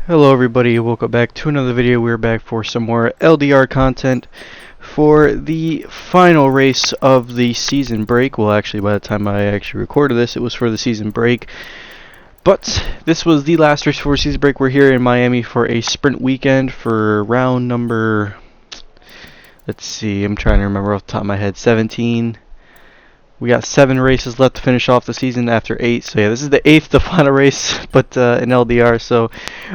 Hello everybody, welcome back to another video. We're back for some more LDR content for the final race of the season break. Well, actually, by the time I actually recorded this, it was for the season break. But this was the last race for season break. We're here in Miami for a sprint weekend for round number, let's see, I'm trying to remember off the top of my head, 17. We got 7 races left to finish off the season after 8. So yeah, this is the 8th, the final race, but in LDR. So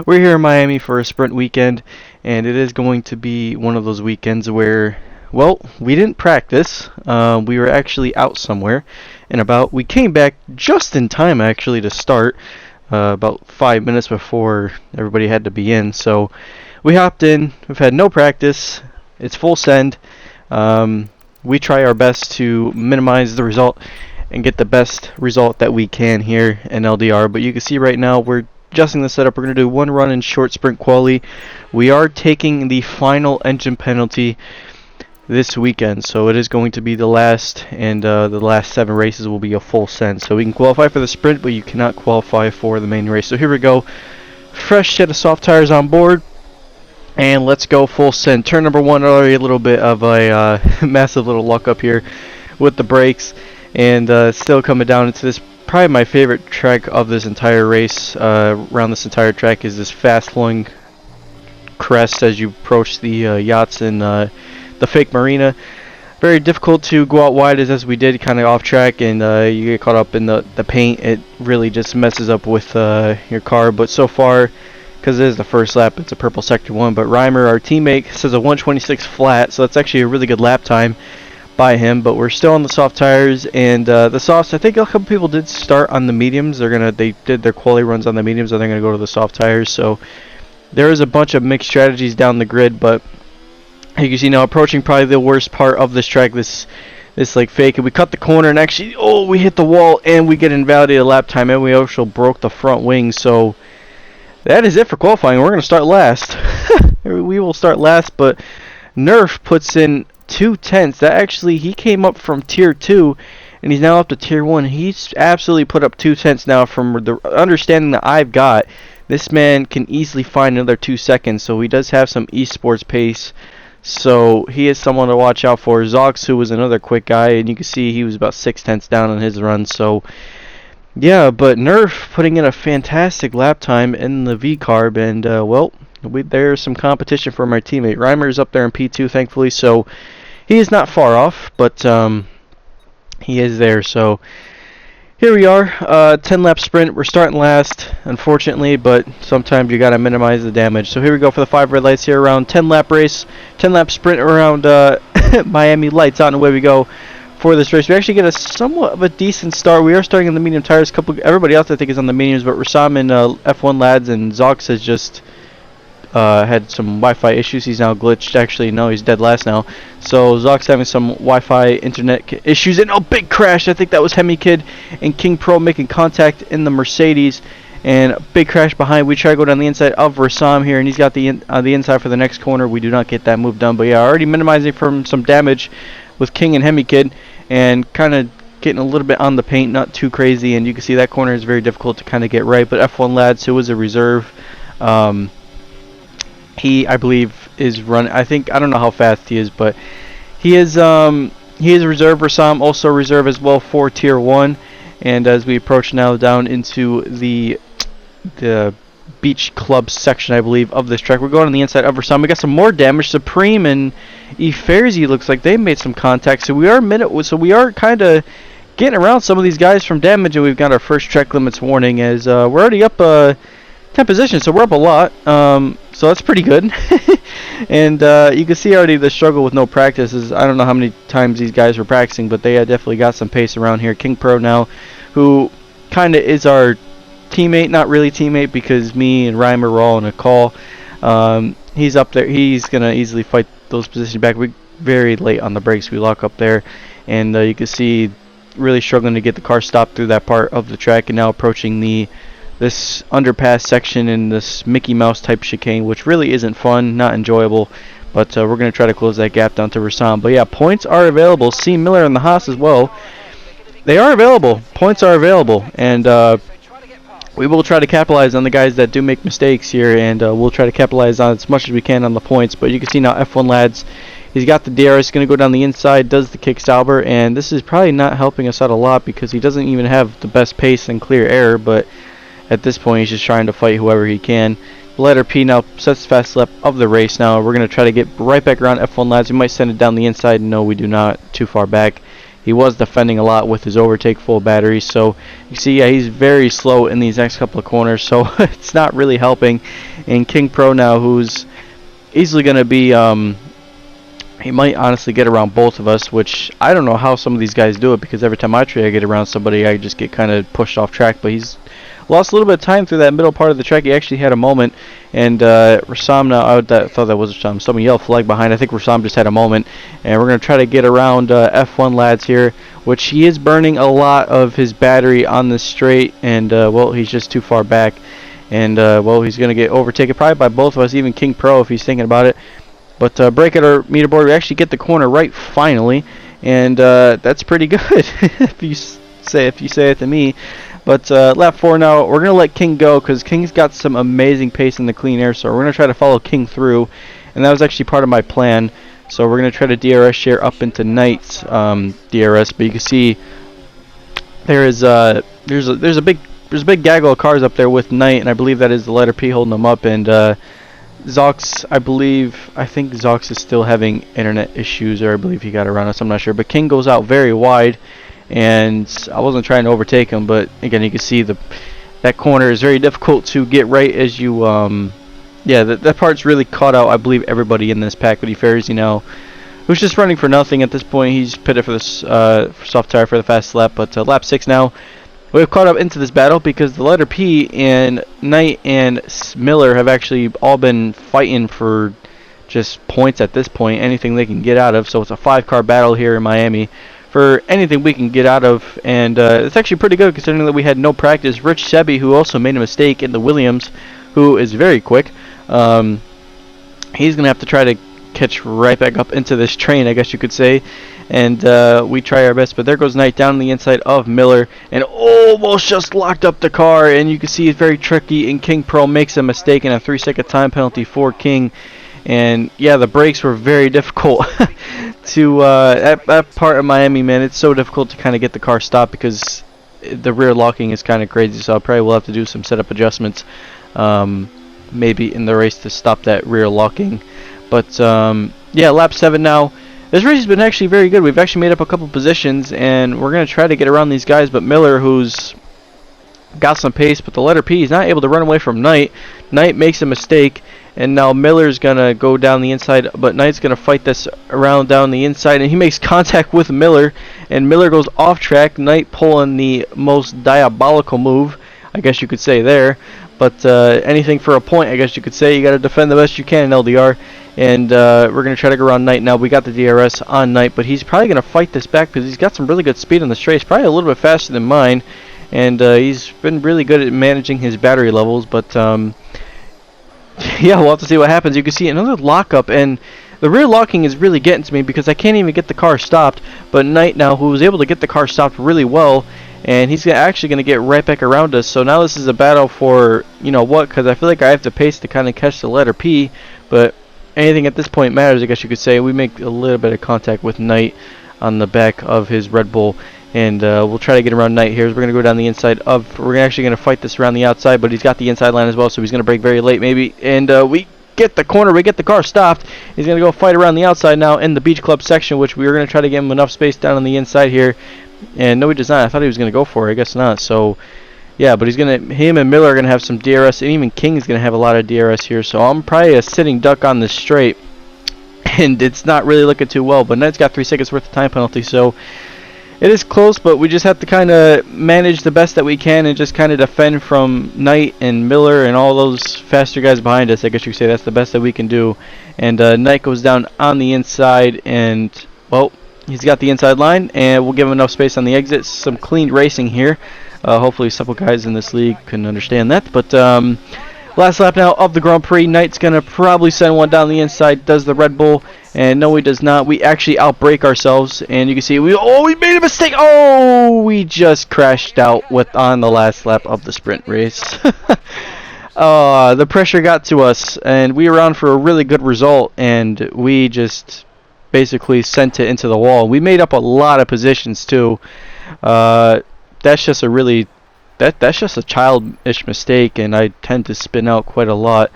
we're here in Miami for a sprint weekend, and it is going to be one of those weekends where, well, we didn't practice. We were actually out somewhere, and we came back just in time actually to start, about 5 minutes before everybody had to be in. So we hopped in. We've had no practice. It's full send. We try our best to minimize the result and get the best result that we can here in LDR. But you can see right now we're adjusting the setup. We're going to do one run in short sprint quali. We are taking the final engine penalty this weekend, so it is going to be the last, and the last 7 races will be a full send. So we can qualify for the sprint, but you cannot qualify for the main race. So here we go. Fresh set of soft tires on board. And let's go full send. Turn number 1, already a little bit of a massive little luck up here with the brakes. And still coming down into this, probably my favorite track of this entire race, around this entire track, is this fast flowing crest as you approach the yachts in the fake marina. Very difficult to go out wide as we did, kind of off track, and you get caught up in the paint. It really just messes up with your car. But so far, because it is the first lap, it's a purple sector 1, but Reimer, our teammate, says a 126 flat, so that's actually a really good lap time by him. But we're still on the soft tires, and the softs, I think a couple people did start on the mediums. They did their quality runs on the mediums, and they're gonna go to the soft tires. So there is a bunch of mixed strategies down the grid, but you can see now approaching probably the worst part of this track, this like fake, and we cut the corner, and actually, we hit the wall, and we get invalidated lap time, and we also broke the front wing. So that is it for qualifying. We're going to start last. We will start last, but Nerf puts in 2/10. That actually, he came up from Tier 2, and he's now up to Tier 1. He's absolutely put up 2/10 now. From the understanding that I've got, this man can easily find another 2 seconds, so he does have some esports pace. So he is someone to watch out for. Zox, who was another quick guy, and you can see he was about 6/10 down on his run. So yeah, but Nerf putting in a fantastic lap time in the V-Carb, and well, there's some competition for my teammate. Reimer's up there in P2, thankfully, so he is not far off, but he is there. So here we are, 10-lap sprint. We're starting last, unfortunately, but sometimes you gotta minimize the damage. So here we go for the 5 red lights here, around 10-lap race, 10-lap sprint around Miami. Lights on, and away we go for this race. We actually get a somewhat of a decent start. We are starting in the medium tires. Everybody else I think is on the mediums, but Rassam and F1 lads, and Zox has just had some Wi-Fi issues. He's now glitched. Actually, no, he's dead last now. So Zox having some Wi-Fi internet issues, and big crash. I think that was Hemi Kid and King Pro making contact in the Mercedes, and a big crash behind. We try to go down the inside of Rassam here, and he's got the inside for the next corner. We do not get that move done, but yeah, already minimizing from some damage with King and Hemi Kid, and kind of getting a little bit on the paint, not too crazy. And you can see that corner is very difficult to kind of get right. But F1 lads, who was a reserve, he, I believe, is running. I don't know how fast he is, but he is a reserve. Rassam also reserve as well for Tier 1. And as we approach now down into the beach club section, I believe, of this track, we're going on the inside of Rassam. We got some more damage. Supreme and Eferzy looks like they made some contact. So we are kind of getting around some of these guys from damage, and we've got our first track limits warning as we're already up 10 positions, so we're up a lot. So that's pretty good. And you can see already the struggle with no practice is, I don't know how many times these guys were practicing, but they definitely got some pace around here. King Pro now, who kind of is our teammate, not really teammate, because me and Reimer were all in a call. He's up there. He's going to easily fight those positions back. We're very late on the brakes. We lock up there, and you can see really struggling to get the car stopped through that part of the track, and now approaching this underpass section in this Mickey Mouse type chicane, which really isn't fun, not enjoyable, but we're going to try to close that gap down to Rassam. But yeah, points are available. C. Miller and the Haas as well. They are available. Points are available, and we will try to capitalize on the guys that do make mistakes here, and we'll try to capitalize on as much as we can on the points. But you can see now F1 Lads, he's got the DRS, going to go down the inside, does the kick sauber, and this is probably not helping us out a lot because he doesn't even have the best pace and clear air, but at this point he's just trying to fight whoever he can. Letter P now sets the fast lap of the race. Now we're going to try to get right back around F1 Lads. We might send it down the inside. No, we do not. Too far back. He was defending a lot with his overtake full battery, so you see, yeah, he's very slow in these next couple of corners, so it's not really helping. And King Pro now, who's easily going to be, he might honestly get around both of us, which I don't know how some of these guys do it, because every time I try to get around somebody, I just get kind of pushed off track. But he's lost a little bit of time through that middle part of the track. He actually had a moment, and Rassam now, I thought that was Rassam. Someone yelled flag behind. I think Rassam just had a moment, and we're going to try to get around F1 Lads here, which he is burning a lot of his battery on the straight, and well, he's just too far back, and well, he's going to get overtaken probably by both of us, even King Pro if he's thinking about it. But break at our meter board, we actually get the corner right finally, and that's pretty good if you say it to me. But lap 4 now, we're going to let King go because King's got some amazing pace in the clean air, so we're going to try to follow King through, and that was actually part of my plan. So we're going to try to DRS share up into Knight's DRS, but you can see there's a big gaggle of cars up there with Knight, and I believe that is the letter P holding them up, and Zox, I think Zox is still having internet issues, or I believe he got around us, I'm not sure, but King goes out very wide, and I wasn't trying to overtake him, but again, you can see that corner is very difficult to get right as you yeah, that part's really caught out, I believe, everybody in this pack. But Ferris, you know, who's just running for nothing at this point. He's pitted for this soft tire for the fast lap. But lap 6 now, we've caught up into this battle because the letter P and Knight and Miller have actually all been fighting for just points at this point, anything they can get out of. So it's a 5-car battle here in Miami for anything we can get out of, and it's actually pretty good considering that we had no practice. Rich Sebi, who also made a mistake in the Williams, who is very quick, he's going to have to try to catch right back up into this train, I guess you could say, and we try our best. But there goes Knight down the inside of Miller and almost just locked up the car, and you can see it's very tricky, and King Pro makes a mistake and a 3-second time penalty for King. And yeah, the brakes were very difficult to that part of Miami, man. It's so difficult to kind of get the car stopped because the rear locking is kind of crazy, so I probably will have to do some setup adjustments maybe in the race to stop that rear locking. But yeah, lap 7 now. This race has been actually very good. We've actually made up a couple positions, and we're going to try to get around these guys. But Miller, who's got some pace, but the letter P, he's not able to run away from Knight. Knight makes a mistake, and now Miller's going to go down the inside, but Knight's going to fight this around down the inside, and he makes contact with Miller, and Miller goes off track. Knight pulling the most diabolical move, I guess you could say there. But anything for a point, I guess you could say. You got to defend the best you can in LDR. And we're going to try to go around Knight now. We got the DRS on Knight, but he's probably going to fight this back because he's got some really good speed on the straight. He's probably a little bit faster than mine. And he's been really good at managing his battery levels. But yeah, we'll have to see what happens. You can see another lockup, and the rear locking is really getting to me because I can't even get the car stopped. But Knight now, who was able to get the car stopped really well, and he's actually going to get right back around us. So now this is a battle for, you know what, because I feel like I have the pace to kind of catch the letter P, but anything at this point matters, I guess you could say. We make a little bit of contact with Knight on the back of his Red Bull, and we'll try to get around Knight here. We're going to go down the inside of, we're actually going to fight this around the outside, but he's got the inside line as well, so he's going to brake very late maybe, and we get the corner, we get the car stopped. He's going to go fight around the outside now in the Beach Club section, which we were going to try to give him enough space down on the inside here. And no, he does not. I thought he was going to go for it. I guess not. So, yeah, but him and Miller are going to have some DRS, and even King's going to have a lot of DRS here. So I'm probably a sitting duck on the straight, and it's not really looking too well. But Knight's got 3 seconds worth of time penalty, so it is close. But we just have to kind of manage the best that we can and just kind of defend from Knight and Miller and all those faster guys behind us. I guess you could say that's the best that we can do. And Knight goes down on the inside, and well, he's got the inside line, and we'll give him enough space on the exits. Some clean racing here. Hopefully, a couple guys in this league can understand that. But Last lap now of the Grand Prix. Knight's going to probably send one down the inside. Does the Red Bull. And no, he does not. We actually outbrake ourselves. And you can see we made a mistake. Oh, we just crashed out on the last lap of the sprint race. The pressure got to us. And we were on for a really good result. And we just basically sent it into the wall. We made up a lot of positions too. That's just a really... That's just a childish mistake, and I tend to spin out quite a lot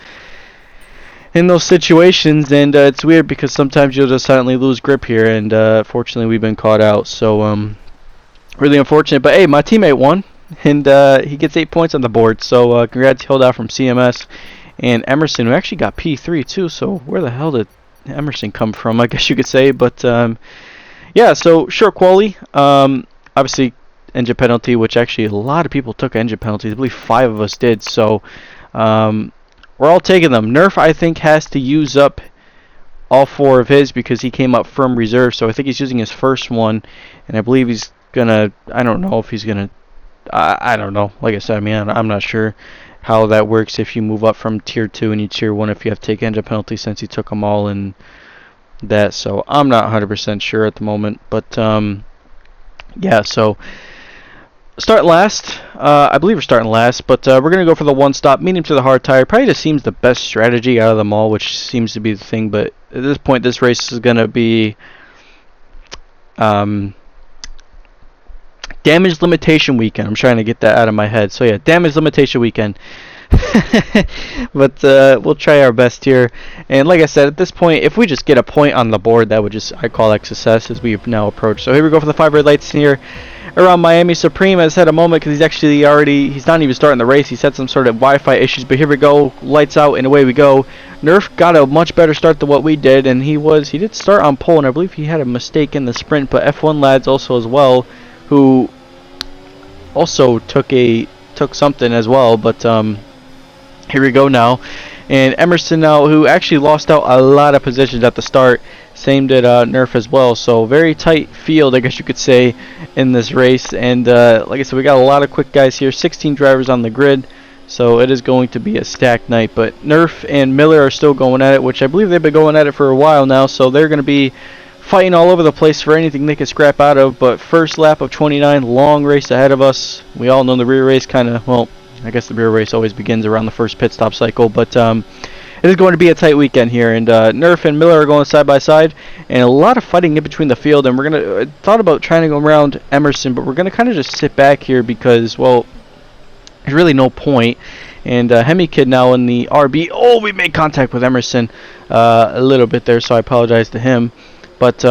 in those situations, and it's weird because sometimes you'll just suddenly lose grip here, and fortunately we've been caught out, so really unfortunate. But hey, my teammate won, and he gets 8 points on the board, so congrats, held out from CMS, and Emerson, who actually got P3 too, so where the hell did Emerson come from, I guess you could say, but yeah, so short quali, obviously engine penalty, which actually a lot of people took engine penalties. I believe 5 of us did, so we're all taking them. Nerf, I think, has to use up all 4 of his because he came up from reserve, so I think he's using his first one, and I believe he's gonna, I don't know if he's gonna, I don't know, like I said, I mean, I'm not sure how that works if you move up from tier 2 and you tier 1 if you have to take engine penalty since he took them all and that, so I'm not 100% sure at the moment, but yeah, so start last. I believe we're starting last, but we're going to go for the one-stop, medium to the hard tire. Probably just seems the best strategy out of them all, which seems to be the thing, but at this point, this race is going to be damage limitation weekend. I'm trying to get that out of my head. So yeah, damage limitation weekend. But we'll try our best here. And like I said, at this point, if we just get a point on the board, that would just, I call that success as we've now approached. So here we go for the 5 red lights here around Miami. Supreme has had a moment because he's actually he's not even starting the race. He's had some sort of Wi-Fi issues, but here we go, lights out and away we go. Nerf got a much better start than what we did, and he did start on pole, and I believe he had a mistake in the sprint, but F1 lads also as well, who also took something as well, but here we go now. And Emerson now, who actually lost out a lot of positions at the start. Same did Nerf as well. So very tight field, I guess you could say, in this race. And like I said, we got a lot of quick guys here. 16 drivers on the grid. So it is going to be a stacked night. But Nerf and Miller are still going at it, which I believe they've been going at it for a while now. So they're going to be fighting all over the place for anything they can scrap out of. But first lap of 29, long race ahead of us. We all know the rear race kind of, well, I guess the rear race always begins around the first pit stop cycle, but it is going to be a tight weekend here, and Nerf and Miller are going side by side, and a lot of fighting in between the field, and we're going to, thought about trying to go around Emerson, but we're going to kind of just sit back here because, well, there's really no point, and Hemi Kid now in the RB, oh, we made contact with Emerson a little bit there, so I apologize to him, but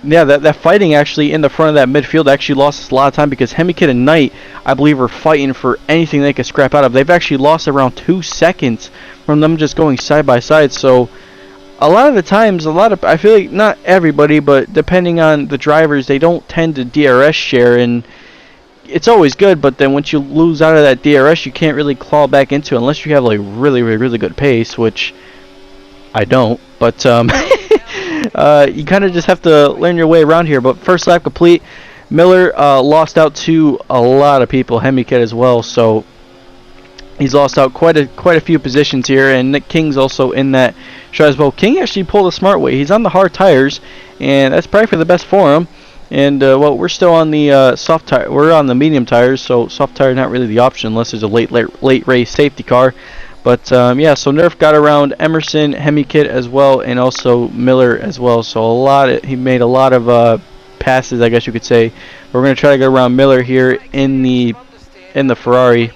yeah, that fighting actually in the front of that midfield actually lost us a lot of time because Hemi Kid and Knight, I believe, are fighting for anything they can scrap out of. They've actually lost around 2 seconds from them just going side by side. So a lot of the times, I feel like not everybody, but depending on the drivers, they don't tend to DRS share, and it's always good. But then once you lose out of that DRS, you can't really claw back into it unless you have like really good pace, which I don't. But you kind of just have to learn your way around here. But first lap complete. Miller lost out to a lot of people, Hemi Kid as well, so he's lost out quite a few positions here, and Nick King's also in that shot as well. King actually pulled a smart way. He's on the hard tires, and that's probably for the best for him. And well, we're still on the soft tire. We're on the medium tires, so soft tire not really the option unless there's a late race safety car. But yeah, so Nerf got around Emerson, Hemi Kid as well, and also Miller as well. So he made a lot of passes, I guess you could say. We're going to try to go around Miller here in the Ferrari,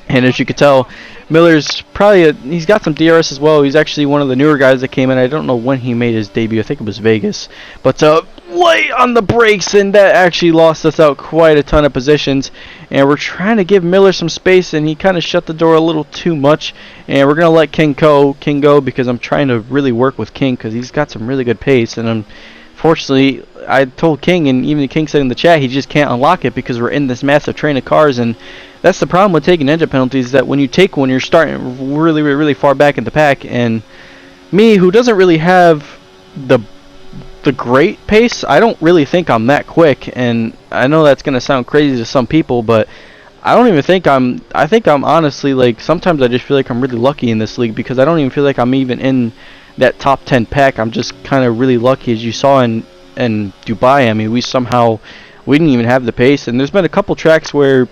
and as you can tell, Miller's probably he's got some DRS as well. He's actually one of the newer guys that came in. I don't know when he made his debut. I think it was Vegas, but light on the brakes, and that actually lost us out quite a ton of positions. And we're trying to give Miller some space, and he kind of shut the door a little too much. And we're gonna let King go because I'm trying to really work with King because he's got some really good pace, and unfortunately, I told King, and even King said in the chat, he just can't unlock it because we're in this massive train of cars, and that's the problem with taking engine penalties, is that when you take one, you're starting really far back in the pack, and me, who doesn't really have the great pace, I don't really think I'm that quick, and I know that's going to sound crazy to some people, but I don't even think I think I'm honestly, like, sometimes I just feel like I'm really lucky in this league, because I don't even feel like I'm even in that top 10 pack. I'm just kind of really lucky, as you saw in Dubai. I mean, we didn't even have the pace, and there's been a couple tracks where,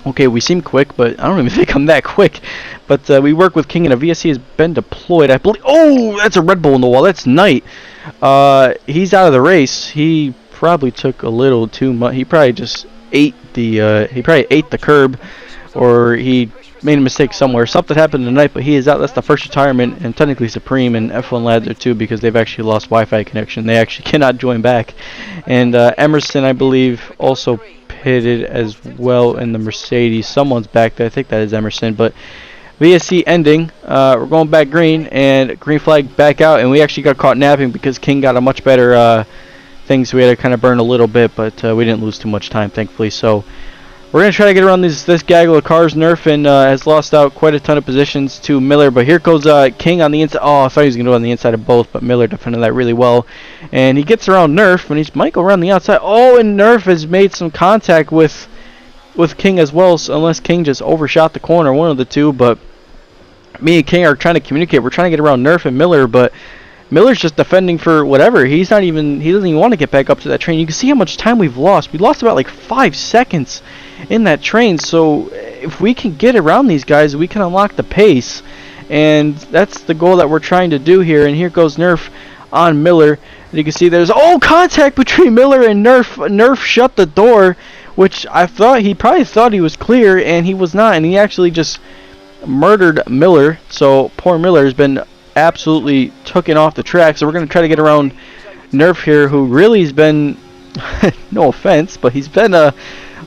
okay, we seem quick, but I don't even think I'm that quick. But we work with King, and a VSC has been deployed, I believe. Oh, that's a Red Bull in the wall. That's Knight. He's out of the race. He probably took a little too much. He probably just ate the curb, or he made a mistake somewhere. Something happened tonight, but he is out. That's the first retirement, and technically Supreme and F1 Lads are too, because they've actually lost Wi-Fi connection. They actually cannot join back. And Emerson, I believe, also pitted as well in the Mercedes. Someone's back there. I think that is Emerson, but VSC ending. We're going back green, and green flag back out, and we actually got caught napping because King got a much better thing, so we had to kind of burn a little bit, but we didn't lose too much time, thankfully. So we're going to try to get around this gaggle of cars. Nerf and has lost out quite a ton of positions to Miller, but here goes King on the inside. Oh, I thought he was going to go on the inside of both, but Miller defended that really well. And he gets around Nerf, and he might go around the outside. Oh, and Nerf has made some contact with King as well, so unless King just overshot the corner, one of the two. But me and King are trying to communicate. We're trying to get around Nerf and Miller, but Miller's just defending for whatever. He doesn't even want to get back up to that train. You can see how much time we've lost. We lost about like 5 seconds in that train. So if we can get around these guys, we can unlock the pace, and that's the goal that we're trying to do here. And here goes Nerf on Miller. And you can see there's contact between Miller and Nerf. Nerf shut the door, which I thought he probably thought he was clear, and he was not. And he actually just murdered Miller. So poor Miller has been absolutely taken off the track. So we're going to try to get around Nerf here, who really has been no offense, but he's been a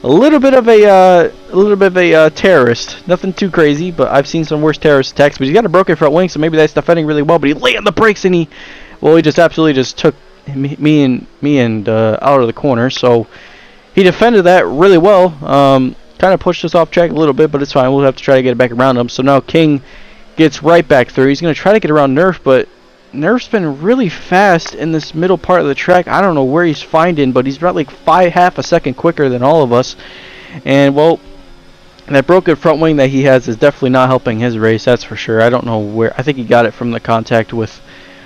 little bit of a terrorist. Nothing too crazy, but I've seen some worse terrorist attacks. But he's got a broken front wing, so maybe that's defending really well. But he laid on the brakes, and he just absolutely just took me and out of the corner. So he defended that really well. Kind of pushed us off track a little bit, but it's fine. We'll have to try to get it back around him. So now King gets right back through. He's going to try to get around Nerf, but Nerf's been really fast in this middle part of the track. I don't know where he's finding, but he's about like half a second quicker than all of us. And, well, that broken front wing that he has is definitely not helping his race, that's for sure. I don't know where. I think he got it from the contact with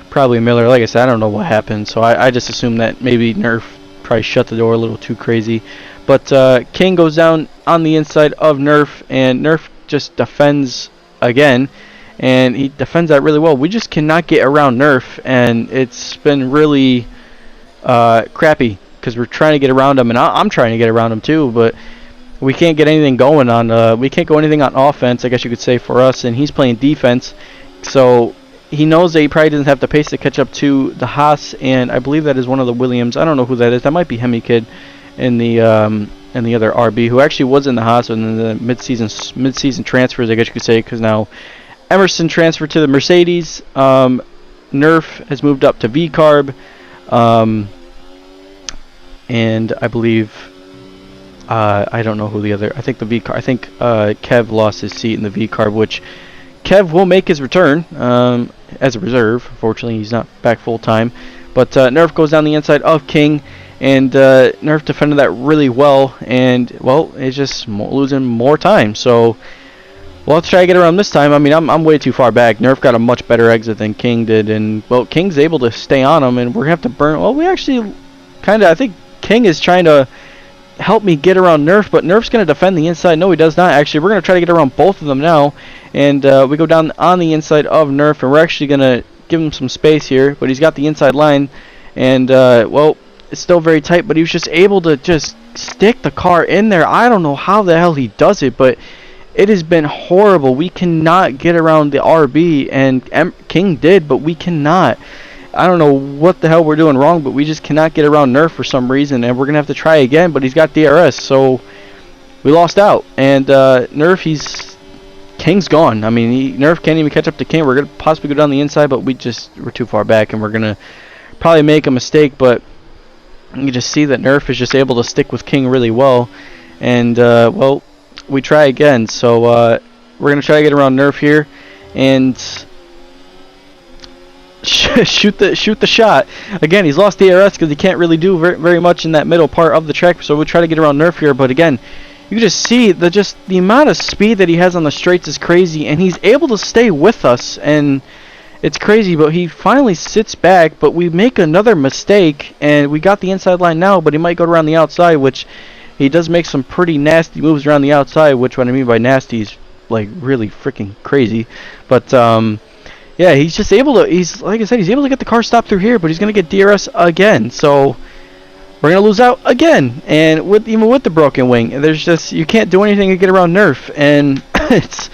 probably Miller. Like I said, I don't know what happened, so I just assume that maybe Nerf probably shut the door a little too crazy. But King goes down on the inside of Nerf, and Nerf just defends again. And he defends that really well. We just cannot get around Nerf, and it's been really crappy because we're trying to get around him, and I'm trying to get around him too, but we can't get anything going on. We can't go anything on offense, I guess you could say, for us, and he's playing defense, so he knows that he probably doesn't have the pace to catch up to the Haas, and I believe that is one of the Williams. I don't know who that is. That might be Hemi Kid in the other RB, who actually was in the Haas in the mid-season transfers, I guess you could say, because now Emerson transferred to the Mercedes. Nerf has moved up to V-Carb. And I believe I don't know who the other. I think the V-Carb. I think Kev lost his seat in the V-Carb, which Kev will make his return as a reserve. Unfortunately, he's not back full time. But Nerf goes down the inside of King, and Nerf defended that really well. And well, it's just losing more time. So we'll have to try to get around this time. I mean, I'm way too far back. Nerf got a much better exit than King did, and well, King's able to stay on him, and we're gonna have to burn. Well, we actually kind of. I think King is trying to help me get around Nerf, but Nerf's gonna defend the inside. No, he does not. Actually, we're gonna try to get around both of them now, and we go down on the inside of Nerf, and we're actually gonna give him some space here. But he's got the inside line, and well, it's still very tight. But he was just able to just stick the car in there. I don't know how the hell he does it, but it has been horrible. We cannot get around the RB, and King did, but we cannot. I don't know what the hell we're doing wrong, but we just cannot get around Nerf for some reason, and we're going to have to try again, but he's got DRS, so we lost out. And Nerf, King's gone. I mean, Nerf can't even catch up to King. We're going to possibly go down the inside, but we're too far back, and we're going to probably make a mistake, but you can just see that Nerf is just able to stick with King really well. And, well, we try again, so we're going to try to get around Nerf here and shoot the shot. Again, he's lost DRS because he can't really do very much in that middle part of the track, so we'll try to get around Nerf here, but again, you can just see the amount of speed that he has on the straights is crazy, and he's able to stay with us, and it's crazy. But he finally sits back, but we make another mistake, and we got the inside line now, but he might go around the outside, which he does make some pretty nasty moves around the outside, which what I mean by nasty is like really freaking crazy. But yeah, he's just able to, he's, like I said, he's able to get the car stopped through here, but he's going to get DRS again. So we're going to lose out again. And even with the broken wing, there's just, you can't do anything to get around Nerf. And it's,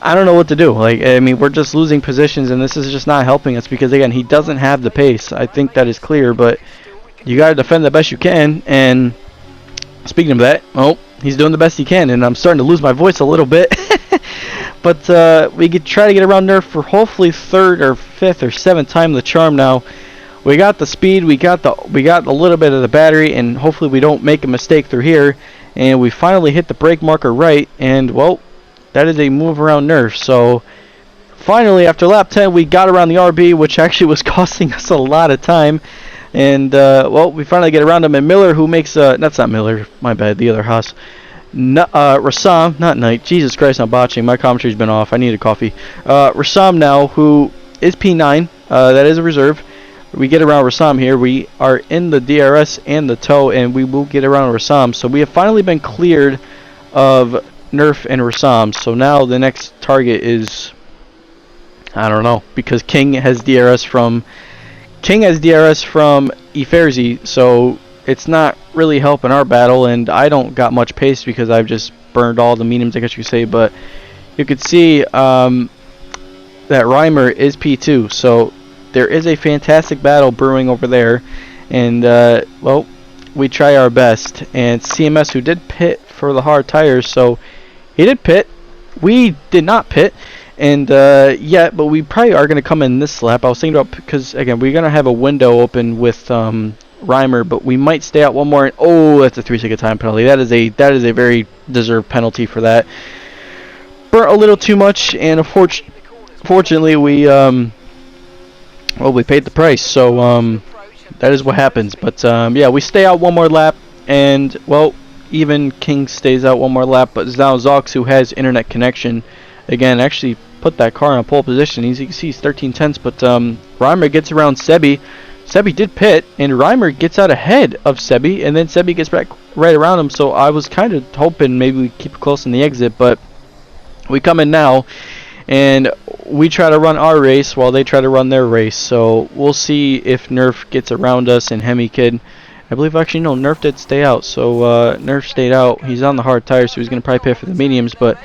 I don't know what to do. Like, I mean, we're just losing positions, and this is just not helping us because, again, he doesn't have the pace. I think that is clear, but you got to defend the best you can. And speaking of that, oh, he's doing the best he can, and I'm starting to lose my voice a little bit. But we could try to get around Nerf for hopefully third or fifth or seventh time the charm now. We got the speed, we got a little bit of the battery, and hopefully we don't make a mistake through here. And we finally hit the brake marker right, and well, that is a move around Nerf. So finally, after lap 10, we got around the RB, which actually was costing us a lot of time. And well, we finally get around him, and Miller, who makes that's not Miller, my bad, the other Haas. Rassam, not Knight. Jesus Christ, I'm botching. My commentary's been off. I need a coffee. Rassam now, who is P9. That is a reserve. We get around Rassam here. We are in the DRS and the tow, and we will get around Rassam. So we have finally been cleared of Nerf and Rassam. So now the next target is, I don't know, because King has DRS from Eferzy, so it's not really helping our battle, and I don't got much pace because I've just burned all the mediums, I guess you could say. But you could see that Reimer is P2, so there is a fantastic battle brewing over there. And well, we try our best. And CMS, who did pit for the hard tires, so he did pit. We did not pit. And yeah, but we probably are going to come in this lap. I was thinking about, because again, we're going to have a window open with Reimer, but we might stay out one more. And, oh, that's a 3-second time penalty. That is a very deserved penalty for that. Burnt a little too much, and fortunately we well, we paid the price. So that is what happens. But yeah, we stay out one more lap, and well, even King stays out one more lap. But now Zox, who has internet connection, again, actually put that car in pole position. You can see he's 13/10, but Reimer gets around Sebi. Sebi did pit, and Reimer gets out ahead of Sebi, and then Sebi gets back right around him. So I was kind of hoping maybe we keep it close in the exit, but we come in now, and we try to run our race while they try to run their race. So we'll see if Nerf gets around us and Hemi Kid. I believe actually no, Nerf did stay out. So Nerf stayed out. He's on the hard tires, so he's going to probably pit for the mediums, but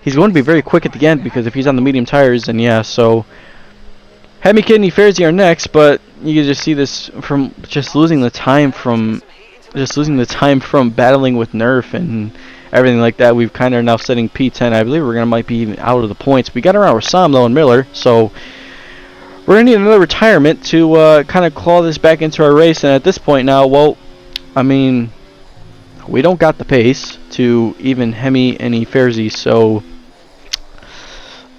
he's going to be very quick at the end, because if he's on the medium tires, then yeah. So Hemi Kid and Eferzy are next, but you can just see this from just losing the time from battling with Nerf and everything like that. We've kind of now setting P10. I believe we're might be even out of the points. We got around Rassam though and Miller, so we're gonna need another retirement to kind of claw this back into our race. And at this point now, well, I mean, we don't got the pace to even Hemi and Eferzy, so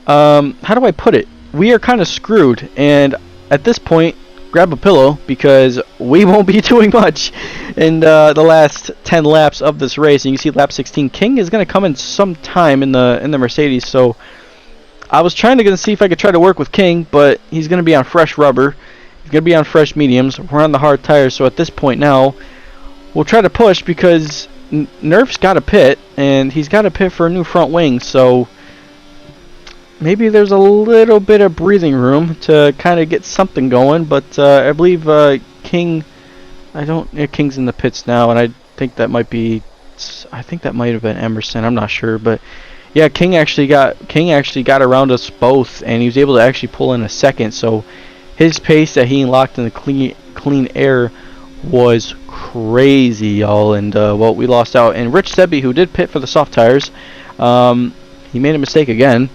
how do I put it? We are kind of screwed, and at this point, grab a pillow, because we won't be doing much in the last 10 laps of this race. And you can see lap 16, King is going to come in sometime in the Mercedes. So I was trying to see if I could try to work with King, but he's going to be on fresh rubber. He's going to be on fresh mediums. We're on the hard tires, so at this point now, we'll try to push, because Nerf's got to pit, and he's got to pit for a new front wing. So maybe there's a little bit of breathing room to kind of get something going. But I believe King, King's in the pits now, and I think that might have been Emerson. I'm not sure, but yeah, King actually got around us both, and he was able to actually pull in a second. So his pace that he unlocked in the clean air was crazy, y'all. And well, we lost out. And Rich Sebi, who did pit for the soft tires, he made a mistake again.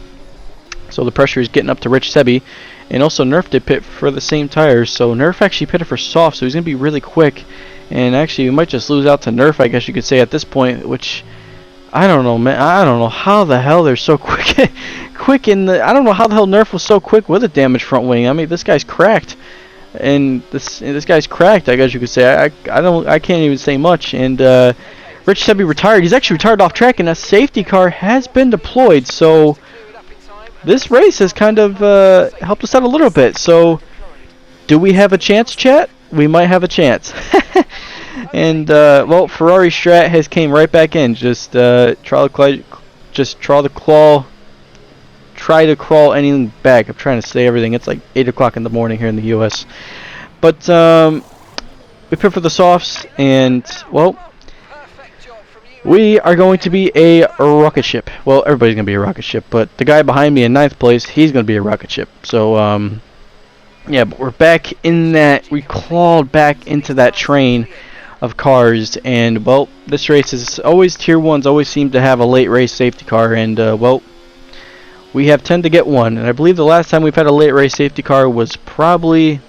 So the pressure is getting up to Rich Sebi. And also Nerf did pit for the same tires. So Nerf actually pitted for soft, so he's going to be really quick. And actually we might just lose out to Nerf, I guess you could say, at this point. Which, I don't know, man. I don't know how the hell they're so quick. I don't know how the hell Nerf was so quick with a damaged front wing. I mean, this guy's cracked. And this guy's cracked, I guess you could say. I can't even say much. And Rich Rich said he retired. He's actually retired off track, and a safety car has been deployed. So this race has kind of helped us out a little bit. So do we have a chance, chat? We might have a chance. And well, Ferrari Strat has came right back in. Just try to crawl anything back. I'm trying to say everything. It's like 8 o'clock in the morning here in the U.S. But we put for the softs, and well, we are going to be a rocket ship. Well, everybody's going to be a rocket ship, but the guy behind me in 9th place, he's going to be a rocket ship. So, yeah, but we're back in that, we clawed back into that train of cars, and, well, this race is always, Tier 1s always seem to have a late race safety car, and, well, we have tend to get one, and I believe the last time we've had a late race safety car was probably,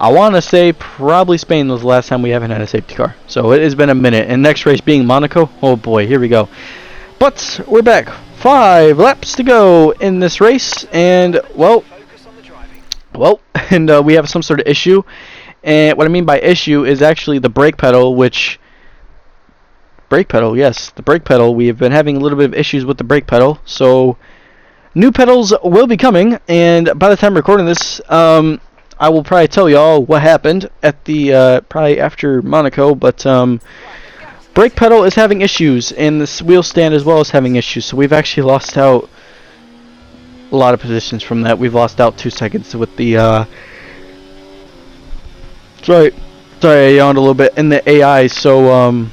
I want to say probably Spain was the last time we haven't had a safety car. So it has been a minute. And next race being Monaco. Oh boy, here we go. But we're back. 5 laps to go in this race. And, well, and we have some sort of issue. And what I mean by issue is actually the brake pedal, which... Brake pedal, yes. The brake pedal. We have been having a little bit of issues with the brake pedal. So new pedals will be coming. And by the time I'm recording this... I will probably tell y'all what happened at the probably after Monaco, but brake pedal is having issues, and this wheel stand as well is having issues. So we've actually lost out a lot of positions from that. We've lost out 2 seconds with the sorry, I yawned a little bit in the AI. So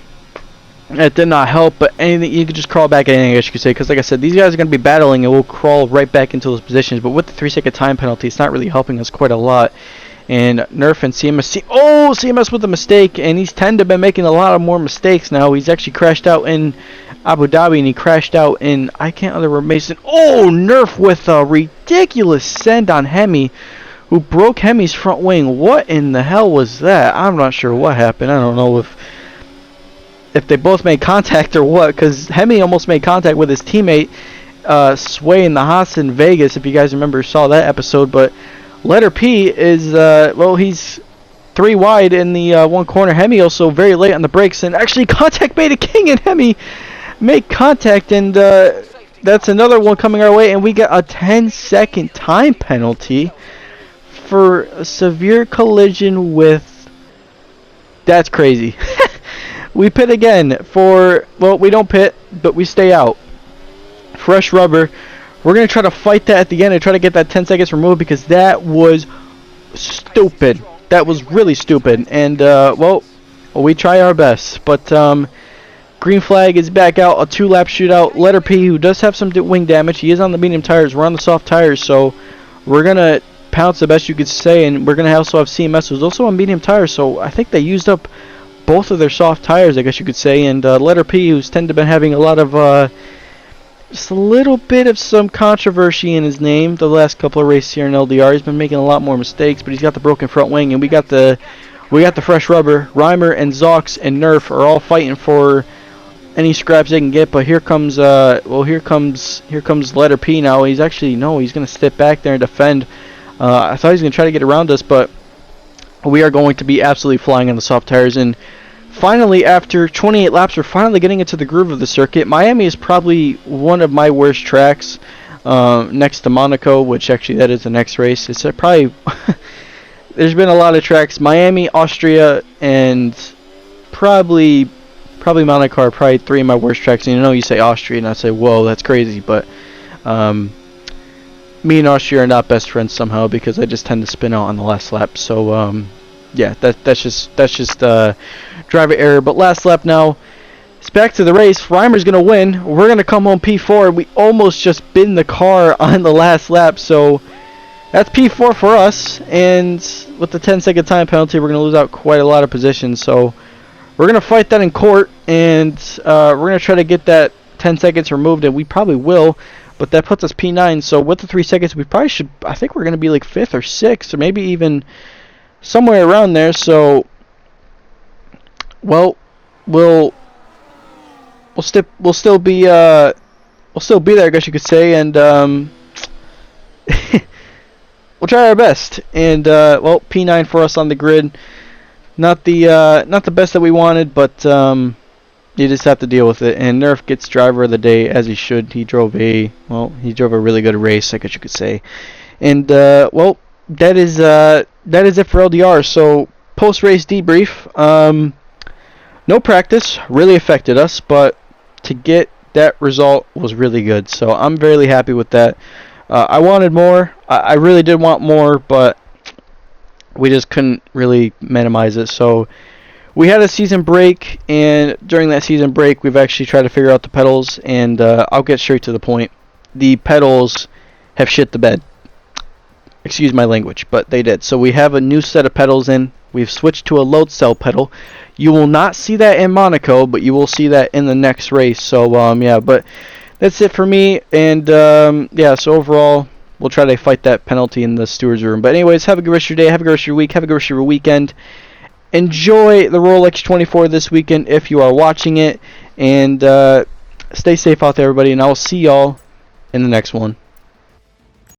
it did not help, but anything you could just crawl back in, I guess you could say, because like I said, these guys are going to be battling and we'll crawl right back into those positions, but with the 3-second time penalty, it's not really helping us quite a lot. And Nerf and CMS, CMS with a mistake, and he's tend to been making a lot of more mistakes now. He's actually crashed out in Abu Dhabi, and he crashed out in, I can't remember, Mason. Oh, Nerf with a ridiculous send on Hemi, who broke Hemi's front wing. What in the hell was that? I'm not sure what happened. I don't know if they both made contact or what, because Hemi almost made contact with his teammate Sway in the Haas in Vegas, if you guys saw that episode. But letter P is, well, he's 3 wide in the one corner. Hemi also very late on the brakes, and actually contact made a king, and Hemi make contact, and that's another one coming our way, and we get a 10-second time penalty for a severe collision with... That's crazy. We pit again for, well, we don't pit, but we stay out. Fresh rubber. We're going to try to fight that at the end and try to get that 10 seconds removed, because that was stupid. That was really stupid. And, well, we try our best. But, green flag is back out. A 2-lap shootout. Letter P, who does have some wing damage. He is on the medium tires. We're on the soft tires, so we're going to pounce the best you could say. And we're going to also have CMS, who's also on medium tires, so I think they used up both of their soft tires, I guess you could say. And letter P, who's tend to been having a lot of just a little bit of some controversy in his name the last couple of races here in LDR. He's been making a lot more mistakes, but he's got the broken front wing, and we got the fresh rubber. Reimer and Zox and Nerf are all fighting for any scraps they can get. But here comes here comes letter P now. He's actually he's gonna step back there and defend. I thought he was gonna try to get around us, but we are going to be absolutely flying on the soft tires. And finally, after 28 laps, we're finally getting into the groove of the circuit. Miami is probably one of my worst tracks, next to Monaco, which actually that is the next race. It's probably there's been a lot of tracks. Miami, Austria, and probably Monaco are probably 3 of my worst tracks. And you say Austria, and I say, whoa, that's crazy. But me and Austria are not best friends somehow, because I just tend to spin out on the last lap. So yeah, that's just driver error. But last lap now, it's back to the race. Reimer's gonna win. We're gonna come home P4. We almost just binned the car on the last lap, so that's P4 for us. And with the 10-second time penalty, we're gonna lose out quite a lot of positions. So we're gonna fight that in court, and we're gonna try to get that 10 seconds removed, and we probably will. But that puts us P9. So with the 3 seconds, we probably should. I think we're gonna be like 5th or 6th, or maybe even somewhere around there. So, well, we'll still be there, I guess you could say, and we'll try our best. And well, P9 for us on the grid. not the best that we wanted, but you just have to deal with it. And Nerf gets driver of the day as he should. He drove a really good race, I guess you could say. And well, that is it for LDR. So post race debrief. No practice really affected us, but to get that result was really good. So I'm very happy with that. I wanted more. I really did want more, but we just couldn't really minimize it. So we had a season break, and during that season break, we've actually tried to figure out the pedals, and I'll get straight to the point. The pedals have shit the bed. Excuse my language, but they did. So we have a new set of pedals in. We've switched to a load cell pedal. You will not see that in Monaco, but you will see that in the next race. So yeah, but that's it for me. And yeah, so overall, we'll try to fight that penalty in the stewards room. But anyways, have a good rest of your day. Have a good rest of your week. Have a good rest of your weekend. Enjoy the Rolex 24 this weekend if you are watching it. And stay safe out there, everybody. And I will see y'all in the next one.